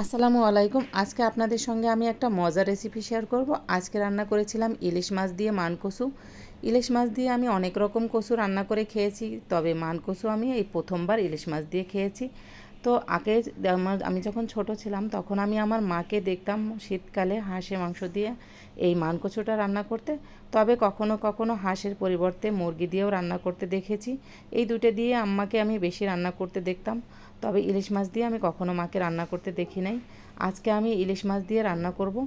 আসসালামু আলাইকুম। আজকে আপনাদের সঙ্গে আমি একটা মজার রেসিপি শেয়ার করব। আজকে রান্না করেছিলাম ইলিশ মাছ দিয়ে মানকসু। ইলিশ মাছ দিয়ে আমি অনেক রকম কচু রান্না করে খেয়েছি, তবে মানকসু আমি এই প্রথমবার ইলিশ মাছ দিয়ে খেয়েছি। তো আগে আমি যখন ছোট ছিলাম তখন আমি আমার মাকে দেখতাম শীতকালে হাঁসের মাংস দিয়ে এই মানকসুটা রান্না করতে। তবে কখনো কখনো হাঁসের পরিবর্তে মুরগি দিয়েও রান্না করতে দেখেছি। এই দুটো দিয়ে আম্মাকে আমি বেশি রান্না করতে দেখতাম। তবে ইলিশ মাছ দিয়ে আমি কখনো মাকে রান্না করতে দেখি নাই। আজকে আমি ইলিশ মাছ দিয়ে রান্না করব।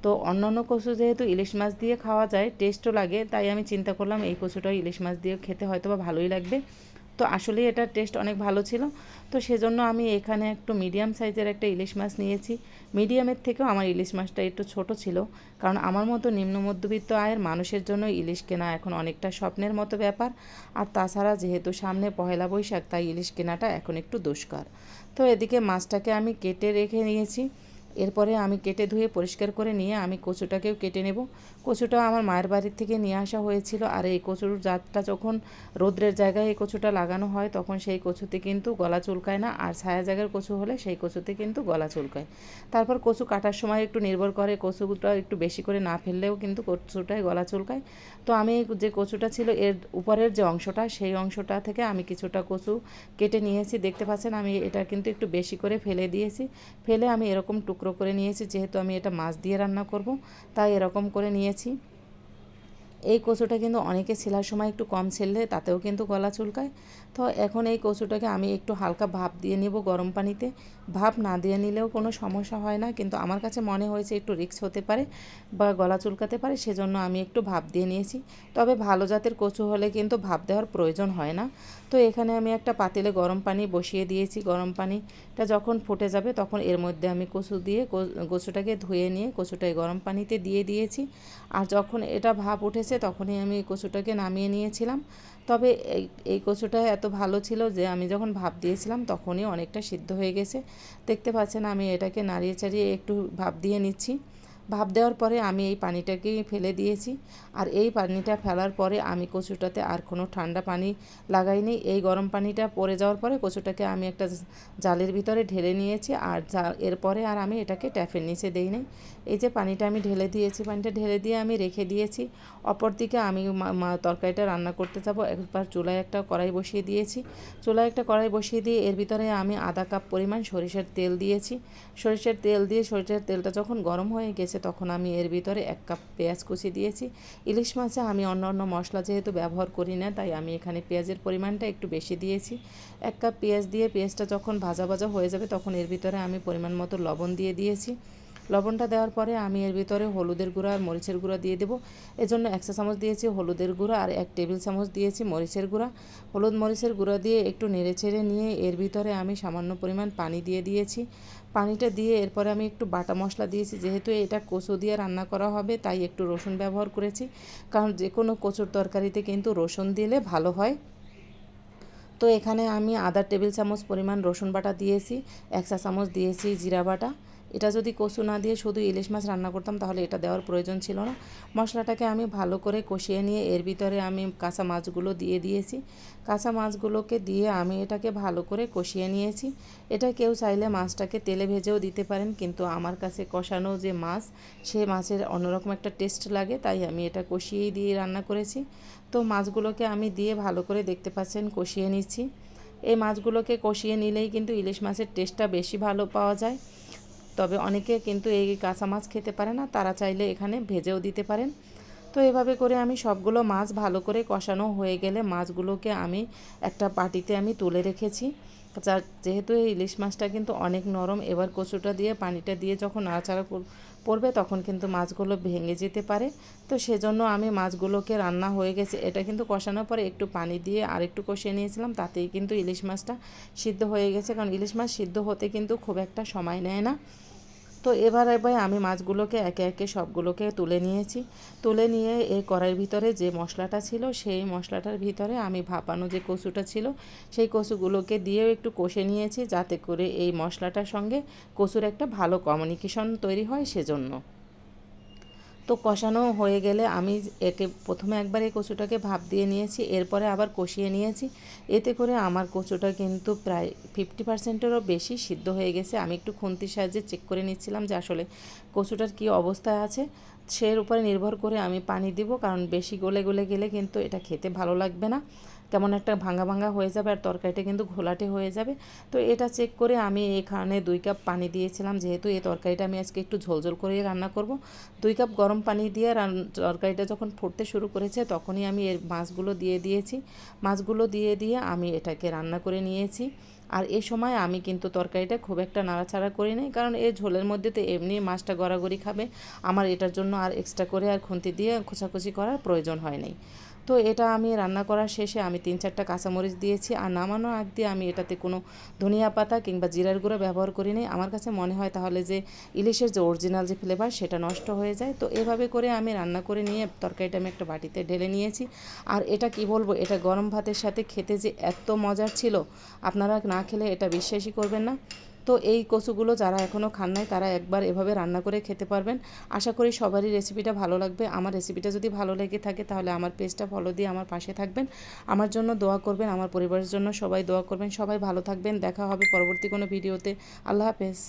তো অন্যান্য কচু যেহেতু ইলিশ মাছ দিয়ে খাওয়া যায়, টেস্টও লাগে, তাই আমি চিন্তা করলাম এই কচুটাও ইলিশ মাছ দিয়ে খেতে হয়তো বা ভালোই লাগবে। তো আসলেই এটার টেস্ট অনেক ভালো ছিল। তো সেজন্য আমি এখানে একটু মিডিয়াম সাইজের একটা ইলিশ মাছ নিয়েছি। মিডিয়ামের থেকেও আমার ইলিশ মাছটা একটু ছোট ছিল, কারণ আমার মতো নিম্ন মধ্যবিত্ত আয়ের মানুষের জন্য ইলিশ কেনা এখন অনেকটা স্বপ্নের মতো ব্যাপার। আর তাছাড়া যেহেতু সামনে পহেলা বৈশাখ, তাই ইলিশ কেনাটা এখন একটু দুষ্কার। তো এদিকে মাছটাকে আমি কেটে রেখে নিয়েছি। এরপরে আমি কেটে ধুয়ে পরিষ্কার করে নিয়ে আমি কচুটাকেও কেটে নেব। কচুটা আমার মায়ের বাড়ির থেকে নিয়ে আসা হয়েছিল। আর এই কচুর জাতটা যখন রৌদ্রের জায়গায় এই কচুটা লাগানো হয় তখন সেই কচুতে কিন্তু গলা চুলকায় না, আর ছায়া জায়গার কচু হলে সেই কচুতে কিন্তু গলা চুলকায়। তারপর কচু কাটার সময় একটু নির্ভর করে, কচুটা একটু বেশি করে না ফেললেও কিন্তু কচুটায় গলা চুলকায়। তো আমি যে কচুটা ছিল এর উপরের যে অংশটা, সেই অংশটা থেকে আমি কিছুটা কচু কেটে নিয়েছি। দেখতে পাচ্ছেন আমি এটা কিন্তু একটু বেশি করে ফেলে দিয়েছি। ফেলে আমি এরকম টুকরো করে নিয়েছি, যেহেতু আমি এটা মাছ দিয়ে রান্না করব, তাই এরকম করে নিয়েছি। এই কচুটা কিন্তু অনেকে ছেলার সময় একটু কম ছেললে তাতেও কিন্তু গলা চুলকায়। তো এখন এই কচুটাকে আমি একটু হালকা ভাপ দিয়ে নেব গরম পানিতে। ভাপ না দিয়ে নিলেও কোনো সমস্যা হয় না, কিন্তু আমার কাছে মনে হয়েছে একটু রিস্ক হতে পারে বা গলা চুলকাতে পারে, সেজন্য আমি একটু ভাপ দিয়ে নিয়েছি। তবে ভালো জাতের কচু হলে কিন্তু ভাপ দেওয়ার প্রয়োজন হয় না। তো এখানে আমি একটা পাতিলে গরম পানি বসিয়ে দিয়েছি। গরম পানিটা যখন ফুটে যাবে তখন এর মধ্যে আমি কচু দিয়ে কচুটাকে ধুয়ে নিয়ে কচুটাই গরম পানিতে দিয়ে দিয়েছি। আর যখন এটা ভাপ উঠেছে তখনই আমি কচুটাকে নামিয়ে নিয়েছিলাম। তবে এই কচুটা এত ভালো ছিল যে আমি যখন ভাপ দিয়েছিলাম তখনই অনেকটা সিদ্ধ হয়ে গেছে। দেখতে পাচ্ছেন আমি এটাকে নাড়িয়ে চাড়িয়ে একটু ভাপ দিয়ে নিচ্ছি। ভাপ দেওয়ার পরে আমি এই পানিটাকেই ফেলে দিয়েছি। আর এই পানিটা ফেলার পরে আমি কচুটাতে আর কোনো ঠান্ডা পানি লাগাইনি। এই গরম পানিটা পড়ে যাওয়ার পরে কচুটাকে আমি একটা জালের ভিতরে ঢেলে নিয়েছি। আর এরপরে আর আমি এটাকে ট্যাপের নিচে দেই নাই। এই যে পানিটা আমি ঢেলে দিয়েছি, পানিটা ঢেলে দিয়ে আমি রেখে দিয়েছি। অপরদিকে আমি তরকারিটা রান্না করতে যাব। একবার চুলায় একটা কড়াই বসিয়ে দিয়েছি। চুলায় একটা কড়াই বসিয়ে দিয়ে এর ভিতরে আমি আধা কাপ পরিমাণ সরিষার তেল দিয়েছি। সরিষার তেল দিয়ে সরিষার তেলটা যখন গরম হয়ে গেছে তখন আমি এর ভিতরে 1 কাপ পেঁয়াজ কুচি দিয়েছি। ইলিশ মাছে আমি অন্য মশলা যেহেতু ব্যবহার করি না, তাই আমি এখানে পেঁয়াজের পরিমাণটা একটু বেশি দিয়েছি। 1 কাপ পেঁয়াজ দিয়ে পেঁয়াজটা যখন ভাজা ভাজা হয়ে যাবে তখন এর ভিতরে আমি পরিমাণ মতো লবণ দিয়ে দিয়েছি। লবণটা দেওয়ার পরে আমি এর ভিতরে হলুদের গুঁড়া আর মরিচের গুঁড়া দিয়ে দেবো। এজন্য 1 চা চামচ দিয়েছি হলুদের গুঁড়া আর 1 টেবিল চামচ দিয়েছি মরিচের গুঁড়া। হলুদ মরিচের গুঁড়া দিয়ে একটু নেড়েচেড়ে নিয়ে এর ভিতরে আমি সামান্য পরিমাণ পানি দিয়ে দিয়েছি। পানিটা দিয়ে এরপরে আমি একটু বাটা মশলা দিয়েছি। যেহেতু এটা কচু দিয়ে রান্না করা হবে তাই একটু রসুন ব্যবহার করেছি, কারণ যে কোনো কচুর তরকারিতে কিন্তু রসুন দিলে ভালো হয়। তো এখানে আমি আধা টেবিল চামচ পরিমাণ রসুন বাটা দিয়েছি, 1 চা চামচ দিয়েছি জিরা বাটা। এটা যদি কচু না দিয়ে শুধু ইলিশ মাছ রান্না করতাম তাহলে এটা দেওয়ার প্রয়োজন ছিল না। মশলাটাকে আমি ভালো করে কষিয়ে নিয়ে এর ভিতরে আমি কাঁচা মাছগুলো দিয়ে দিয়েছি। কাঁচা মাছগুলোকে দিয়ে আমি এটাকে ভালো করে কষিয়ে নিয়েছি। এটা কেউ চাইলে মাছটাকে তেলে ভেজেও দিতে পারেন, কিন্তু আমার কাছে কষানো যে মাছ, সে মাছের অন্যরকম একটা টেস্ট লাগে, তাই আমি এটা কষিয়েই দিয়ে রান্না করেছি। তো মাছগুলোকে আমি দিয়ে ভালো করে দেখতে পাচ্ছেন কষিয়ে নিচ্ছি। এই মাছগুলোকে কষিয়ে নিলেই কিন্তু ইলিশ মাছের টেস্টটা বেশি ভালো পাওয়া যায়। তবে অনেকে কিন্তু এই কাঁচা মাছ খেতে পারে না, তারা চাইলে এখানে ভেজেও দিতে পারেন। তো এভাবে করে আমি সবগুলো মাছ ভালো করে কষানো হয়ে গেলে মাছগুলোকে আমি একটা বাটিতে আমি তুলে রেখেছি। যেহেতু এই ইলিশ মাছটা কিন্তু অনেক নরম, এবার কচুটা দিয়ে পানিটা দিয়ে যখন নাড়াচাড়া পড়বে তখন কিন্তু মাছগুলো ভেঙে যেতে পারে। তো সেজন্য আমি মাছগুলোকে রান্না হয়ে গেছে, এটা কিন্তু কষানোর পরে একটু পানি দিয়ে আর একটু কষিয়ে নিয়েছিলাম, তাতেই কিন্তু ইলিশ মাছটা সিদ্ধ হয়ে গেছে। কারণ ইলিশ মাছ সিদ্ধ হতে কিন্তু খুব একটা সময় নেয় না। তো এবার আমি মাছগুলোকে একে একে সবগুলোকে তুলে নিয়েছি। তুলে নিয়ে এই কড়াইয়ের ভিতরে যে মশলাটা ছিল সেই মশলাটার ভিতরে আমি ভাপানো যে কচুটা ছিল সেই কচুগুলোকে দিয়েও একটু কষে নিয়েছি, যাতে করে এই মশলাটার সঙ্গে কচুর একটা ভালো কমিউনিকেশন তৈরি হয় সেজন্য। তো কষানো হয়ে গেলে আমি একে প্রথমে একবার এই কচুটাকে ভাপ দিয়ে নিয়েছি, এরপরে আবার কষিয়ে নিয়েছি। এতে করে আমার কচুটা কিন্তু প্রায় 50%-এরও বেশি সিদ্ধ হয়ে গেছে। আমি একটু খুন্তির সাহায্যে চেক করে নিচ্ছিলাম যে আসলে কচুটার কী অবস্থায় আছে। সের উপরে নির্ভর করে আমি পানি দিব, কারণ বেশি গলে গলে গেলে কিন্তু এটা খেতে ভালো লাগবে না, কেমন একটা ভাঙা ভাঙা হয়ে যাবে আর তরকারিটা কিন্তু ঘোলাটে হয়ে যাবে। তো এটা চেক করে আমি এখানে 2 কাপ পানি দিয়েছিলাম, যেহেতু এই তরকারিটা আমি আজকে একটু ঝোলঝোল করে রান্না করব। 2 কাপ গরম পানি দিয়ে তরকারিটা যখন ফুটতে শুরু করেছে তখনই আমি এর মাছগুলো দিয়ে দিয়েছি। মাছগুলো দিয়ে দিয়ে আমি এটাকে রান্না করে নিয়েছি। আর এ সময় আমি কিন্তু তরকারিটা খুব একটা নাড়াচাড়া করি নাই, কারণ এই ঝোলের মধ্যে তো এমনি মাছটা গড়াগড়ি খাবে। আমার এটার জন্য আর এক্সট্রা করে আর খুন্তি দিয়ে খোঁচাখুচি করার প্রয়োজন হয় নাই। তো এটা আমি রান্না করার শেষে আমি 3-4টা কাঁচামরিচ দিয়েছি, আর নামানোর আগ দিয়ে আমি এটাতে কোনো ধনিয়া পাতা কিংবা জিরার গুঁড়ো ব্যবহার করি নাই। আমার কাছে মনে হয় তাহলে যে ইলিশের যে অরিজিনাল যে ফ্লেভার সেটা নষ্ট হয়ে যায়। তো এভাবে করে আমি রান্না করে নিয়ে তরকারিটা আমি একটা বাটিতে ঢেলে নিয়েছি। আর এটা কি বলবো, এটা গরম ভাতের সাথে খেতে যে এত মজার ছিল, আপনারা না খেলে এটা বিশ্বাসই করবেন না। তো এই কচুগুলো যারা এখনও খান নাই তারা একবার এভাবে রান্না করে খেতে পারবেন। আশা করি সবারই রেসিপিটা ভালো লাগবে। আমার রেসিপিটা যদি ভালো লেগে থাকে তাহলে আমার পেজটা ফলো দিয়ে আমার পাশে থাকবেন, আমার জন্য দোয়া করবেন, আমার পরিবারের জন্য সবাই দোয়া করবেন। সবাই ভালো থাকবেন, দেখা হবে পরবর্তী কোনো ভিডিওতে। আল্লাহ হাফেজ।